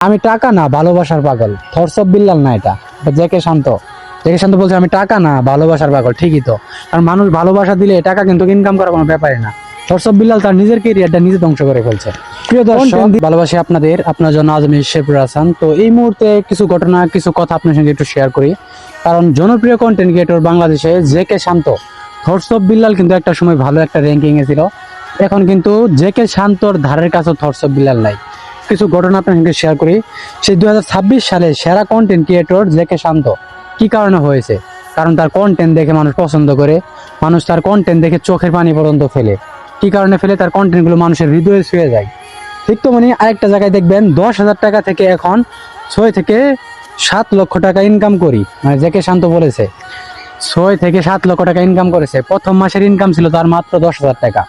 আমি টাকা না ভালোবাসার পাগল, থটস অফ বিল্লাল না এটা জেকে শান্ত। জেকে শান্ত বলছে আমি টাকা না ভালোবাসার পাগল। ঠিকই তো, কারণ মানুষ ভালোবাসা দিলে টাকা কিন্তু ইনকাম করার কোনো ব্যাপারই না। থটস অফ বিল্লাল তার নিজের কেরিয়ারটা নিজে ধ্বংস করে ফেলছে। প্রিয় দর্শক, ভালোবাসি আপনার জন্য আজমি শেফুর হাসান। তো এই মুহূর্তে কিছু ঘটনা, কিছু কথা আপনার সঙ্গে একটু শেয়ার করি। কারণ জনপ্রিয় কন্টেন্ট ক্রিয়েটর বাংলাদেশে J K Shanto, thoughts of Billal কিন্তু একটা সময় ভালো একটা র্যাঙ্কিং এ ছিল। এখন কিন্তু জেকে শান্তর ধারের কাছে থটস অফ বিল্লাল নাই। কিছু ঘটনা আপনার সঙ্গে শেয়ার করি। সেই 2026 সালে সেরা কন্টেন্ট ক্রিয়েটর জেকে শান্ত। কি কারণে হয়েছে? কারণ তার কন্টেন্ট দেখে মানুষ পছন্দ করে, মানুষ তার কন্টেন্ট দেখে চোখের পানি পর্যন্ত ফেলে। কি কারণে ফেলে? তার কন্টেন্টগুলো মানুষের হৃদয়ে ছুঁয়ে যায়। ঠিক তো, মানে আরেকটা জায়গায় দেখবেন 10,000 টাকা থেকে এখন 6 থেকে 7 লক্ষ টাকা ইনকাম করি, মানে জেকে শান্ত বলেছে 6 থেকে 7 লক্ষ টাকা ইনকাম করেছে। প্রথম মাসের ইনকাম ছিল তার মাত্র 10,000 টাকা।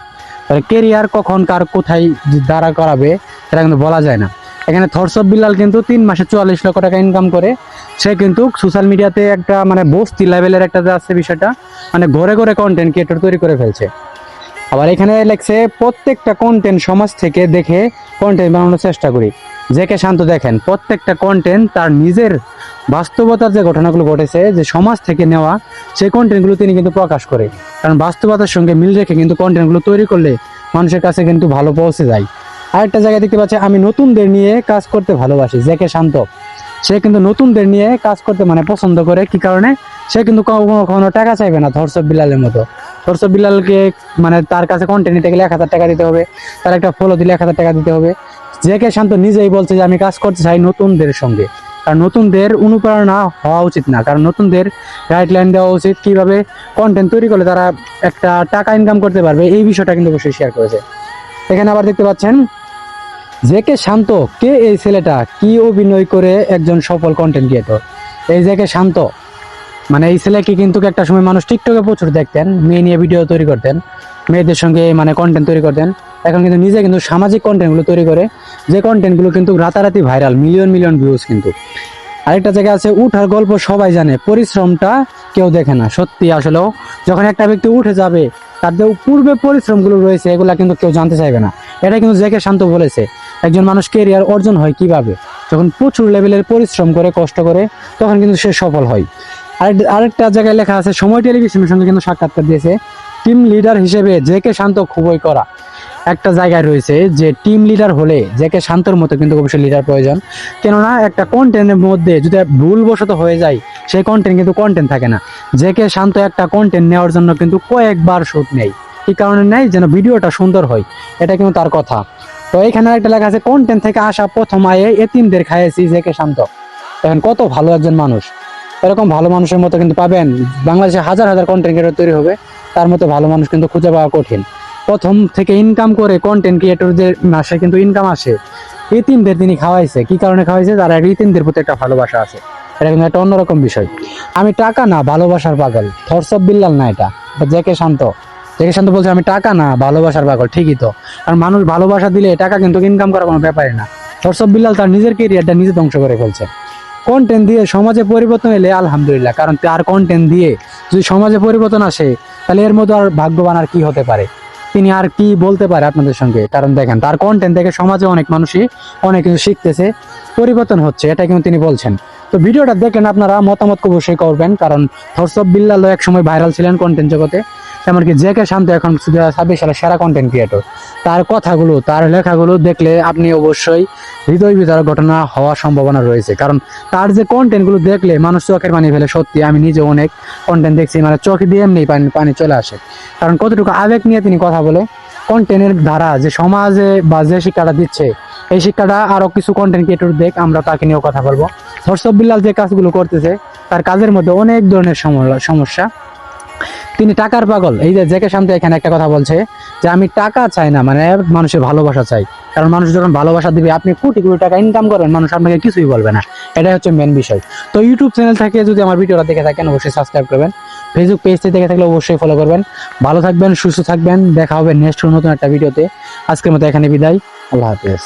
কেরিয়ার কখন কার কোথায় দাঁড়া করাবে সেটা কিন্তু বলা যায় না। এখানে থটস অফ বিল্লাল কিন্তু 3 মাসে 44 লক্ষ টাকা ইনকাম করে। সে কিন্তু সোশ্যাল মিডিয়াতে একটা মানে বস্তি লেভেলের একটা আছে বিষয়টা, মানে ঘরে ঘরে কন্টেন্ট ক্রিয়েটর তৈরি করে ফেলছে। আবার এখানে লেখছে প্রত্যেকটা কন্টেন্ট সমাজ থেকে দেখে কন্টেন্ট বানানোর চেষ্টা করি। জেকে শান্ত দেখেন প্রত্যেকটা কন্টেন্ট তার নিজের বাস্তবতার যে ঘটনাগুলো ঘটেছে, যে সমাজ থেকে নেওয়া, সেই কন্টেন্টগুলো তিনি কিন্তু প্রকাশ করে। কারণ বাস্তবতার সঙ্গে মিল রেখে কিন্তু কন্টেন্টগুলো তৈরি করলে মানুষের কাছে কিন্তু ভালো পৌঁছে যায়। আরেকটা জায়গায় দেখতে পাচ্ছি আমি নতুনদের নিয়ে কাজ করতে ভালোবাসি। জেকে শান্ত সে কিন্তু নতুনদের নিয়ে কাজ করতে মানে পছন্দ করে। কি কারণে? সে কিন্তু কখনো টাকা চাইবে না থটস অফ বিল্লালের মতো। থটস অফ বিল্লালকে মানে তার কাছে কন্টেন্ট নিতে গেলে 1,000 টাকা দিতে হবে, তার একটা ফলো দিলে 1,000 টাকা দিতে হবে। জেকে শান্ত নিজেই বলছে যে আমি কাজ করতে চাই নতুনদের সঙ্গে। কারণ নতুনদের অনুপ্রেরণা হওয়া উচিত না, কারণ নতুনদের গাইডলাইন দেওয়া উচিত কিভাবে কন্টেন্ট তৈরি করলে তারা একটা টাকা ইনকাম করতে পারবে। এই বিষয়টা কিন্তু অবশ্যই শেয়ার করেছে। এখানে আবার দেখতে পাচ্ছেন জেকে শান্ত কে, এই ছেলেটা কি অভিনয় করে একজন সফল কন্টেন্ট ক্রিয়েটর। এই জেকে শান্ত মানে এই ছেলেকে কিন্তু একটা সময় মানুষ টিকটকে প্রচুর দেখতেন, মেয়ে নিয়ে ভিডিও তৈরি করতেন, মেয়েদের সঙ্গে মানে কন্টেন্ট তৈরি করতেন। এখন কিন্তু নিজে কিন্তু সামাজিক কন্টেন্টগুলো তৈরি করে, যে কন্টেন্টগুলো কিন্তু রাতারাতি ভাইরাল, মিলিয়ন মিলিয়ন ভিউজ। কিন্তু আরেকটা জায়গা আছে উঠার গল্প সবাই জানে, পরিশ্রমটা কেউ দেখে না। সত্যি আসলেও যখন একটা ব্যক্তি উঠে যাবে, তার যে পূর্বে পরিশ্রমগুলো রয়েছে এগুলা কিন্তু কেউ জানতে চাইবে না। এটা কিন্তু জেকে শান্ত বলেছে। একজন মানুষ কেরিয়ার অর্জন হয় কিভাবে? যখন প্রচুর লেভেলের পরিশ্রম করে, কষ্ট করে, তখন কিন্তু সে সফল হয়। আরেকটা জায়গায় লেখা আছে সময় টেলিভিশনের সঙ্গে কিন্তু সাক্ষাৎকার দিয়েছে। টিম লিডার হিসেবে জেকে শান্ত খুবই করা। একটা জায়গায় রয়েছে যে টিম লিডার হলে জেকে শান্তর মতো কিন্তু অবশ্যই লিডার প্রয়োজন। কেননা একটা কন্টেন্টের মধ্যে যদি ভুলবশত হয়ে যায়, সেই কন্টেন্ট কিন্তু কন্টেন্ট থাকে না। জেকে শান্ত একটা কন্টেন্ট নেওয়ার জন্য কিন্তু কয়েকবার শুট নেই। এই কারণে নেই যেন ভিডিওটা সুন্দর হয়, এটা কিন্তু তার কথা। তো এখানে একটা লেখা আছে কন্টেন্ট থেকে আসা প্রথম আয়ে এতিমদের খাইয়েছি জেকে শান্ত। এখন কত ভালো একজন মানুষ। এরকম ভালো মানুষের মতো কিন্তু পাবেন বাংলাদেশে হাজার হাজার কন্টেন্ট ক্রিয়েটর তৈরি হবে, তার মতো ভালো মানুষ কিন্তু খুঁজে পাওয়া কঠিন। প্রথম থেকে ইনকাম করে কন্টেন্ট ক্রিয়েটরদের মাসে কিন্তু ইনকাম আসে। এতিমদের তিনি খাওয়াইছে। কি কারণে খাওয়াইছে? তার এতিমদের প্রতি একটা ভালোবাসা আছে। এটা কিন্তু একটা অন্যরকম বিষয়। আমি টাকা না ভালোবাসার পাগল, থটস অফ বিল্লাল না এটা জেকে শান্ত। জেকে শান্ত বলছে আমি টাকা না ভালোবাসার পাগল। ঠিকই তো, কারণ মানুষ ভালোবাসা দিলে টাকা কিন্তু ইনকাম করার কোনো ব্যাপারই না। থটস অফ বিল্লাল তার নিজের কেরিয়ারটা নিজে ধ্বংস করে ফেলছে। কন্টেন্ট দিয়ে সমাজে পরিবর্তন এলে আলহামদুলিল্লাহ, কারণ তার কন্টেন্ট দিয়ে যদি সমাজে পরিবর্তন আসে, তাহলে এর মধ্যে আর ভাগ্যবান আর কি হতে পারে? তিনি আর কি বলতে পারে আপনাদের সঙ্গে? কারণ দেখেন তার কন্টেন্ট দেখে সমাজে অনেক মানুষই অনেক কিছু শিখতেছে, পরিবর্তন হচ্ছে, এটা কিন্তু তিনি বলছেন। তো ভিডিওটা দেখেন, আপনারা মতামত অবশ্যই করবেন। কারণ থটস অফ বিল্লাল এক সময় ভাইরাল ছিলেন কন্টেন্ট জগতে, এমনকি জেকে শান্ত এখন 2026 সালে সেরা কন্টেন্ট ক্রিয়েটর। তার কথাগুলো, তার লেখাগুলো দেখলে আপনি অবশ্যই হৃদয় বিদারক ঘটনা হওয়ার সম্ভাবনা রয়েছে। কারণ তার যে কন্টেন্টগুলো দেখলে মানুষ চোখের পানি ফেলে। সত্যি আমি নিজে অনেক কন্টেন্ট দেখছি, মানে চোখে দিয়ে এমনি পানি চলে আসে। কারণ কতটুকু আবেগ নিয়ে তিনি কথা বলে। কন্টেন্টের দ্বারা যে সমাজে বা যে শিক্ষাটা দিচ্ছে, এই শিক্ষাটা আরো কিছু কন্টেন্ট ক্রিয়েটর দেখ, আমরা তাকে নিয়েও কথা বলবো। থটস অফ বিল্লাল যে কাজগুলো করতেছে, তার কাজের মধ্যে অনেক ধরনের সমস্যা। তিনি টাকার পাগল। এই যে জেকে শান্ত এখানে একটা কথা বলছে যে আমি টাকা চাই না, মানে মানুষের ভালোবাসা চাই। কারণ মানুষ যখন ভালোবাসা দিবে, আপনি কোটি কোটি টাকা ইনকাম করেন, মানুষ আপনাকে কিছুই বলবে না। এটাই হচ্ছে মেন বিষয়। তো ইউটিউব চ্যানেল থেকে যদি আমার ভিডিওটা দেখে থাকেন অবশ্যই সাবস্ক্রাইব করবেন। ফেসবুক পেজ থেকে দেখে থাকলে অবশ্যই ফলো করবেন। ভালো থাকবেন, সুস্থ থাকবেন। দেখা হবে নেক্সট নতুন একটা ভিডিওতে। আজকের মতো এখানে বিদায়। আল্লাহ হাফেজ।